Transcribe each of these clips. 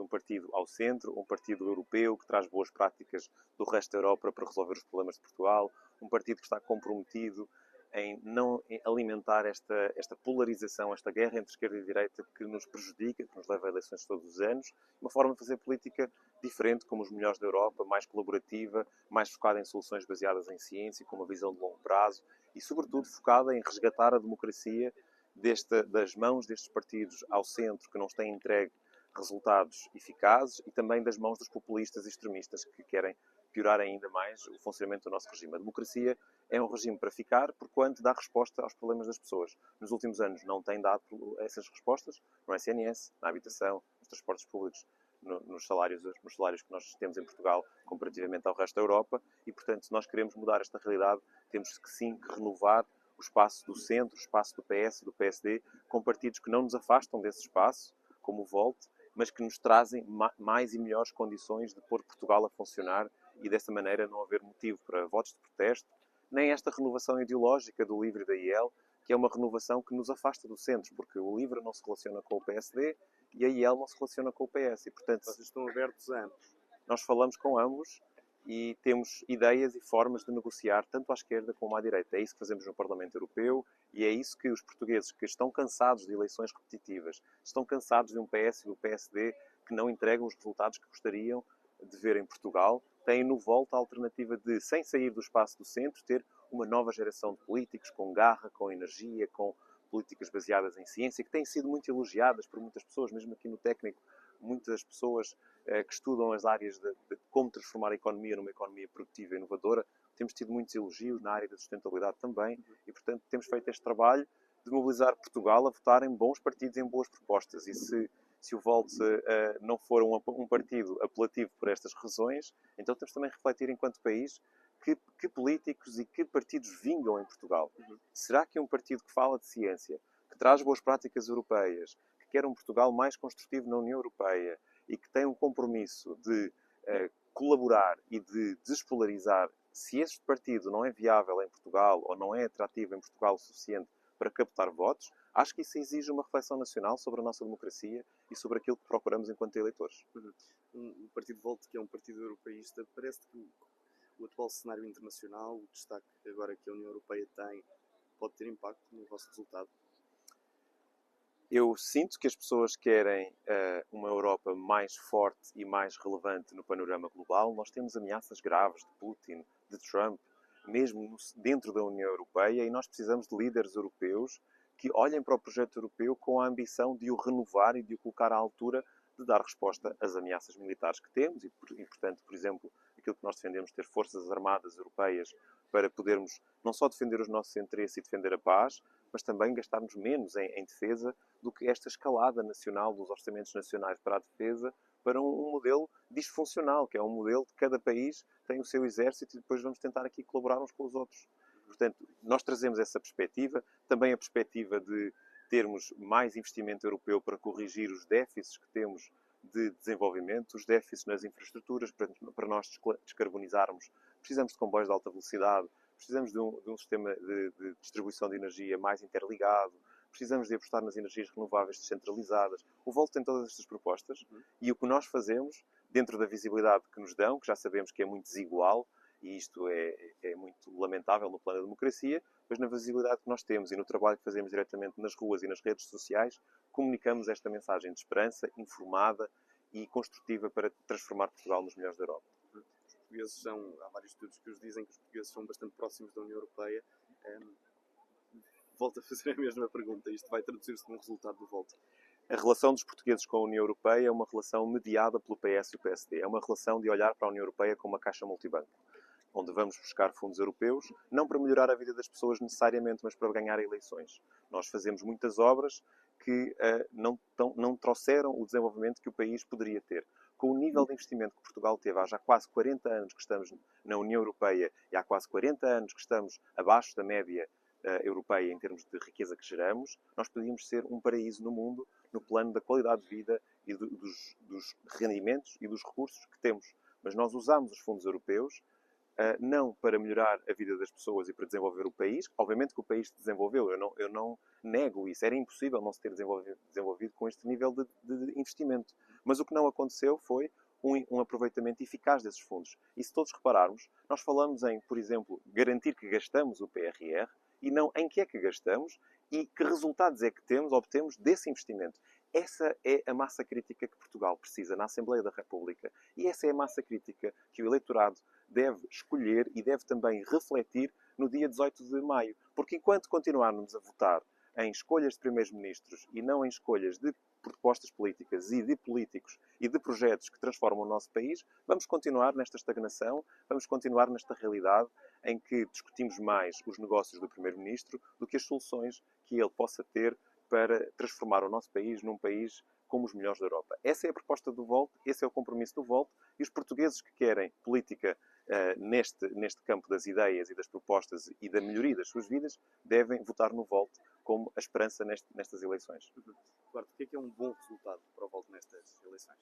um partido ao centro, um partido europeu que traz boas práticas do resto da Europa para resolver os problemas de Portugal, um partido que está comprometido em não alimentar esta polarização, esta guerra entre esquerda e direita que nos prejudica, que nos leva a eleições todos os anos, uma forma de fazer política diferente, como os melhores da Europa, mais colaborativa, mais focada em soluções baseadas em ciência, com uma visão de longo prazo e, sobretudo, focada em resgatar a democracia das mãos destes partidos ao centro, que não têm entregue resultados eficazes, e também das mãos dos populistas e extremistas que querem piorar ainda mais o funcionamento do nosso regime. A democracia é um regime para ficar, porquanto dá resposta aos problemas das pessoas. Nos últimos anos não tem dado essas respostas no SNS, na habitação, nos transportes públicos, nos salários que nós temos em Portugal comparativamente ao resto da Europa, e, portanto, se nós queremos mudar esta realidade, temos que sim que renovar o espaço do centro, o espaço do PS e do PSD, com partidos que não nos afastam desse espaço, como o Volt, mas que nos trazem mais e melhores condições de pôr Portugal a funcionar e, dessa maneira, não haver motivo para votos de protesto, nem esta renovação ideológica do LIVRE e da IEL, que é uma renovação que nos afasta do centro, porque o LIVRE não se relaciona com o PSD e a IEL não se relaciona com o PS. E, portanto, vocês estão abertos a ambos. Nós falamos com ambos e temos ideias e formas de negociar tanto à esquerda como à direita. É isso que fazemos no Parlamento Europeu e é isso que os portugueses que estão cansados de eleições repetitivas, estão cansados de um PS e do PSD que não entregam os resultados que gostariam de ver em Portugal, têm no Volta a alternativa de, sem sair do espaço do centro, ter uma nova geração de políticos com garra, com energia, com políticas baseadas em ciência, que têm sido muito elogiadas por muitas pessoas, mesmo aqui no técnico, muitas pessoas que estudam as áreas de como transformar a economia numa economia produtiva e inovadora. Temos tido muitos elogios na área da sustentabilidade também e, portanto, temos feito este trabalho de mobilizar Portugal a votar em bons partidos, em boas propostas. E se o Volt não for um partido apelativo por estas razões, então temos também que refletir enquanto país que políticos e que partidos vingam em Portugal. Será que um partido que fala de ciência, que traz boas práticas europeias, que quer um Portugal mais construtivo na União Europeia e que tem um compromisso de colaborar e de despolarizar, se este partido não é viável em Portugal ou não é atrativo em Portugal o suficiente para captar votos, acho que isso exige uma reflexão nacional sobre a nossa democracia e sobre aquilo que procuramos enquanto eleitores. O Partido Volt, que é um partido europeísta, parece que o atual cenário internacional, o destaque agora que a União Europeia tem, pode ter impacto no vosso resultado? Eu sinto que as pessoas querem uma Europa mais forte e mais relevante no panorama global. Nós temos ameaças graves de Putin, de Trump, mesmo dentro da União Europeia, e nós precisamos de líderes europeus que olhem para o projeto europeu com a ambição de o renovar e de o colocar à altura de dar resposta às ameaças militares que temos e portanto, por exemplo, aquilo que nós defendemos, ter forças armadas europeias para podermos não só defender os nossos interesses e defender a paz, mas também gastarmos menos em defesa do que esta escalada nacional dos orçamentos nacionais para a defesa para um modelo disfuncional, que é um modelo de cada país tem o seu exército e depois vamos tentar aqui colaborar uns com os outros. Portanto, nós trazemos essa perspectiva, também a perspectiva de termos mais investimento europeu para corrigir os déficits que temos de desenvolvimento, os déficits nas infraestruturas, para nós descarbonizarmos. Precisamos de comboios de alta velocidade, precisamos de um sistema de distribuição de energia mais interligado, precisamos de apostar nas energias renováveis descentralizadas. O Volt tem todas estas propostas e o que nós fazemos, dentro da visibilidade que nos dão, que já sabemos que é muito desigual, e isto é muito lamentável no plano da democracia, mas na visibilidade que nós temos e no trabalho que fazemos diretamente nas ruas e nas redes sociais, comunicamos esta mensagem de esperança, informada e construtiva para transformar Portugal nos melhores da Europa. Os portugueses há vários estudos que os dizem que os portugueses são bastante próximos da União Europeia. Volto a fazer a mesma pergunta. Isto vai traduzir-se num resultado do Volt? A relação dos portugueses com a União Europeia é uma relação mediada pelo PS e o PSD. É uma relação de olhar para a União Europeia como uma caixa multibanco, onde vamos buscar fundos europeus, não para melhorar a vida das pessoas necessariamente, mas para ganhar eleições. Nós fazemos muitas obras que não trouxeram o desenvolvimento que o país poderia ter. Com o nível de investimento que Portugal teve há já quase 40 anos que estamos na União Europeia e há quase 40 anos que estamos abaixo da média europeia em termos de riqueza que geramos, nós podíamos ser um paraíso no mundo no plano da qualidade de vida e dos rendimentos e dos recursos que temos. Mas nós usamos os fundos europeus não para melhorar a vida das pessoas e para desenvolver o país. Obviamente que o país se desenvolveu, eu não nego isso. Era impossível não se ter desenvolvido com este nível de investimento. Mas o que não aconteceu foi um aproveitamento eficaz desses fundos. E se todos repararmos, nós falamos em, por exemplo, garantir que gastamos o PRR e não em que é que gastamos e que resultados é que obtemos desse investimento. Essa é a massa crítica que Portugal precisa na Assembleia da República. E essa é a massa crítica que o eleitorado deve escolher e deve também refletir no dia 18 de maio. Porque enquanto continuarmos a votar em escolhas de primeiros-ministros e não em escolhas de propostas políticas e de políticos e de projetos que transformam o nosso país, vamos continuar nesta estagnação, vamos continuar nesta realidade em que discutimos mais os negócios do primeiro-ministro do que as soluções que ele possa ter para transformar o nosso país num país como os melhores da Europa. Essa é a proposta do Volt, esse é o compromisso do Volt, e os portugueses que querem política neste campo das ideias e das propostas e da melhoria das suas vidas devem votar no Volt como a esperança nestas eleições. Claro, o que é um bom resultado para o Volt nestas eleições?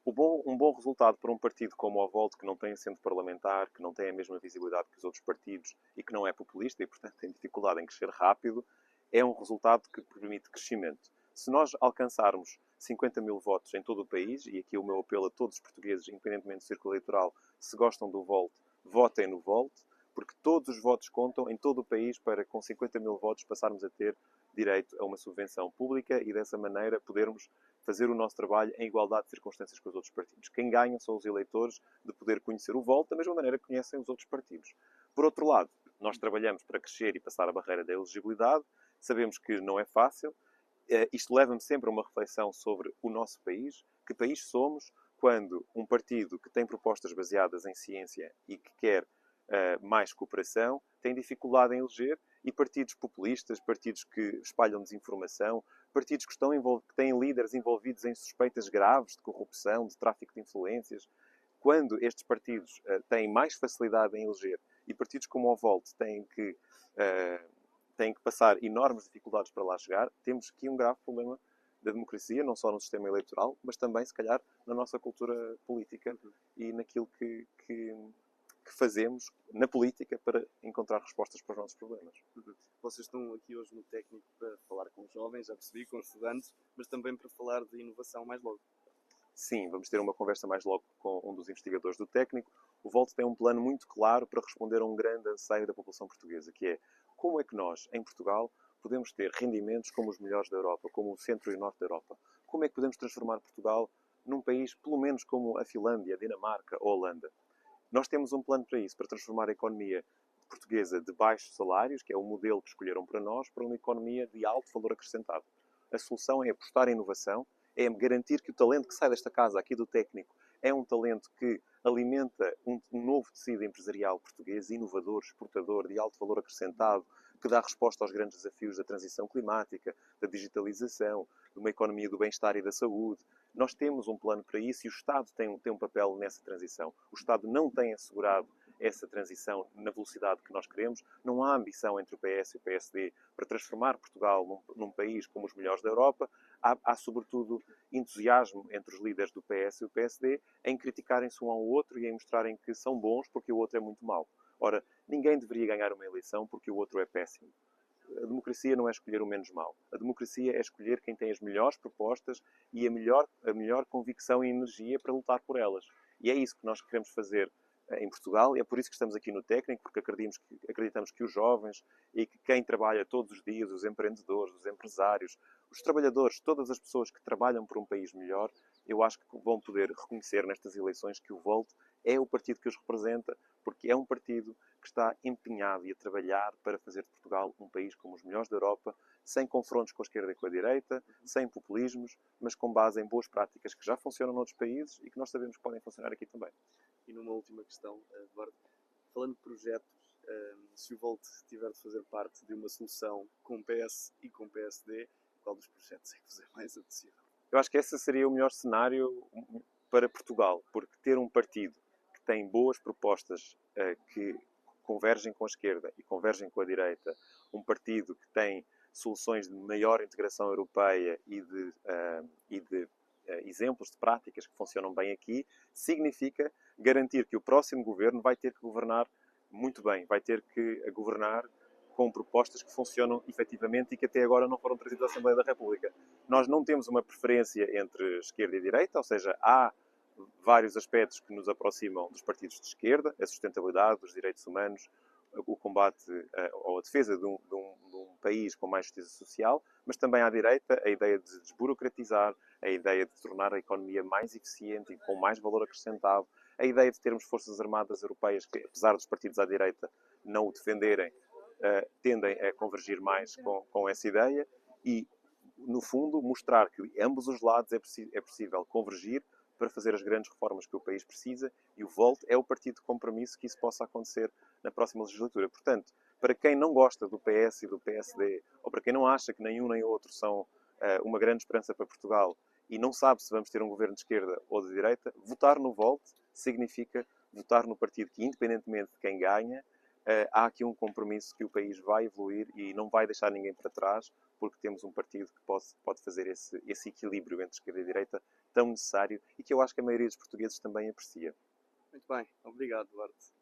Um bom resultado para um partido como o Volt, que não tem assento parlamentar, que não tem a mesma visibilidade que os outros partidos e que não é populista e, portanto, tem dificuldade em crescer rápido, é um resultado que permite crescimento. Se nós alcançarmos 50 mil votos em todo o país, e aqui o meu apelo a todos os portugueses, independentemente do círculo eleitoral, se gostam do Volt, votem no Volt, porque todos os votos contam em todo o país para, com 50 mil votos, passarmos a ter direito a uma subvenção pública e, dessa maneira, podermos fazer o nosso trabalho em igualdade de circunstâncias com os outros partidos. Quem ganha são os eleitores de poder conhecer o Volt da mesma maneira que conhecem os outros partidos. Por outro lado, nós trabalhamos para crescer e passar a barreira da elegibilidade. Sabemos que não é fácil. Isto leva-me sempre a uma reflexão sobre o nosso país. Que país somos quando um partido que tem propostas baseadas em ciência e que quer mais cooperação tem dificuldade em eleger, e partidos populistas, partidos que espalham desinformação, partidos que têm líderes envolvidos em suspeitas graves de corrupção, de tráfico de influências. Quando estes partidos têm mais facilidade em eleger e partidos como o Volt têm que passar enormes dificuldades para lá chegar, temos aqui um grave problema da democracia, não só no sistema eleitoral, mas também, se calhar, na nossa cultura política e naquilo que fazemos na política para encontrar respostas para os nossos problemas. Vocês estão aqui hoje no técnico para falar com os jovens, já percebi, com os estudantes, mas também para falar de inovação mais logo. Sim, vamos ter uma conversa mais logo com um dos investigadores do técnico. O Volt tem um plano muito claro para responder a um grande anseio da população portuguesa, que é como é que nós, em Portugal, podemos ter rendimentos como os melhores da Europa, como o centro e o norte da Europa. Como é que podemos transformar Portugal num país, pelo menos como a Finlândia, a Dinamarca ou a Holanda. Nós temos um plano para isso, para transformar a economia portuguesa de baixos salários, que é o modelo que escolheram para nós, para uma economia de alto valor acrescentado. A solução é apostar em inovação, é garantir que o talento que sai desta casa, aqui do técnico, é um talento que alimenta um novo tecido empresarial português, inovador, exportador, de alto valor acrescentado, que dá resposta aos grandes desafios da transição climática, da digitalização, de uma economia do bem-estar e da saúde. Nós temos um plano para isso e o Estado tem um papel nessa transição. O Estado não tem assegurado essa transição na velocidade que nós queremos. Não há ambição entre o PS e o PSD para transformar Portugal num país como os melhores da Europa. Há, sobretudo, entusiasmo entre os líderes do PS e o PSD em criticarem-se um ao outro e em mostrarem que são bons porque o outro é muito mau. Ora, ninguém deveria ganhar uma eleição porque o outro é péssimo. A democracia não é escolher o menos mau. A democracia é escolher quem tem as melhores propostas e a melhor convicção e energia para lutar por elas. E é isso que nós queremos fazer em Portugal, e é por isso que estamos aqui no técnico, porque acreditamos que os jovens e que quem trabalha todos os dias, os empreendedores, os empresários, os trabalhadores, todas as pessoas que trabalham por um país melhor, eu acho que vão poder reconhecer nestas eleições que o Volt é o partido que os representa, porque é um partido que está empenhado e a trabalhar para fazer de Portugal um país como os melhores da Europa, sem confrontos com a esquerda e com a direita, sem populismos, mas com base em boas práticas que já funcionam noutros países e que nós sabemos que podem funcionar aqui também. E numa última questão, Eduardo, falando de projetos, se o Volt tiver de fazer parte de uma solução com PS e com PSD, qual dos projetos é que vos é mais apetecível? Eu acho que esse seria o melhor cenário para Portugal, porque ter um partido que tem boas propostas que convergem com a esquerda e convergem com a direita, um partido que tem soluções de maior integração europeia e de exemplos de práticas que funcionam bem aqui, significa garantir que o próximo governo vai ter que governar muito bem, vai ter que governar com propostas que funcionam efetivamente e que até agora não foram trazidas à Assembleia da República. Nós não temos uma preferência entre esquerda e direita, ou seja, há vários aspectos que nos aproximam dos partidos de esquerda, a sustentabilidade dos direitos humanos, o combate ou a defesa de um país com mais justiça social, mas também à direita a ideia de desburocratizar, a ideia de tornar a economia mais eficiente e com mais valor acrescentado, a ideia de termos forças armadas europeias que, apesar dos partidos à direita não o defenderem, tendem a convergir mais com essa ideia e, no fundo, mostrar que ambos os lados é possível convergir para fazer as grandes reformas que o país precisa, e o VOLT é o partido de compromisso que isso possa acontecer na próxima legislatura. Portanto, para quem não gosta do PS e do PSD, ou para quem não acha que nenhum nem outro são uma grande esperança para Portugal e não sabe se vamos ter um governo de esquerda ou de direita, votar no VOLT significa votar no partido que, independentemente de quem ganha, há aqui um compromisso que o país vai evoluir e não vai deixar ninguém para trás, porque temos um partido que pode fazer esse equilíbrio entre esquerda e direita tão necessário e que eu acho que a maioria dos portugueses também aprecia. Muito bem, obrigado, Duarte.